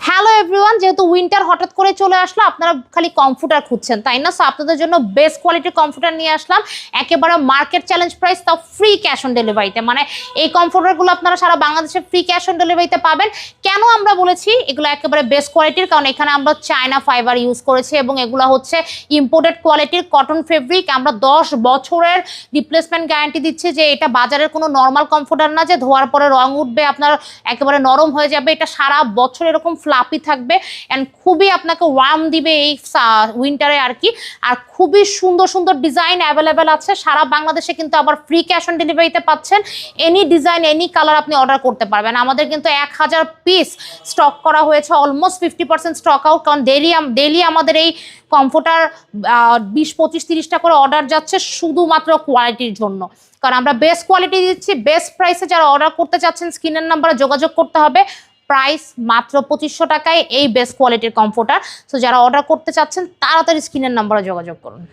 Hello everyone, যেহেতু winter হঠাৎ করে চলে আসলো, আপনারা খালি কমফোর্টার খুঁজছেন তাই না? সো আপনাদের জন্য বেস্ট কোয়ালিটির কমফোর্টার নিয়ে আসলাম, একেবারে মার্কেট চ্যালেঞ্জ প্রাইস, তাও ফ্রি ক্যাশ অন ডেলিভারিতে। মানে এই কমফোর্টারগুলো আপনারা সারা বাংলাদেশে ফ্রি ক্যাশ অন ডেলিভারিতে পাবেন। কেন আমরা বলেছি এগুলো একেবারে বেস্ট কোয়ালিটির? কারণ এখানে আমরা চায়না ফাইবার ইউজ করেছি এবং এগুলো হচ্ছে ইম্পোর্টেড কোয়ালিটির কটন ফেব্রিক। আমরা 10 বছরের রিপ্লেসমেন্ট গ্যারান্টি দিচ্ছি, যে এটা বাজারের কোনো নর্মাল কমফোর্টার না যে ধোয়ার পরে রং উঠবে, আপনার একেবারে নরম হয়ে যাবে। এটা সারা বছর এরকম ফ্লাপি থাকবে এন্ড খুবই আপনাকে ওয়ার্ম দিবে এই উইন্টারে আর কি। আর খুবই সুন্দর সুন্দর ডিজাইন অ্যাভেলেবেল আছে সারা বাংলাদেশে, কিন্তু আবার ফ্রি ক্যাশ অন ডেলিভারিতে পাচ্ছেন। এনি ডিজাইন এনি কালার আপনি অর্ডার করতে পারবেন। আমাদের কিন্তু 1000 পিস স্টক করা হয়েছে, অলমোস্ট 50% স্টক আউট। কারণ ডেইলি আমাদের এই কমফোর্টার 20, 25, 30টা করে অর্ডার যাচ্ছে শুধুমাত্র কোয়ালিটির জন্য। কারণ আমরা বেস্ট কোয়ালিটি দিচ্ছি বেস্ট প্রাইসে। যারা অর্ডার করতে চাচ্ছেন স্ক্রিনের নাম্বারে যোগাযোগ করতে হবে। প্রাইস মাত্র 2500 টাকায় এই বেস্ট কোয়ালিটির কমফোর্টার। সো যারা অর্ডার করতে চাচ্ছেন তাড়াতাড়ি স্ক্রিনের নাম্বারে যোগাযোগ করুন।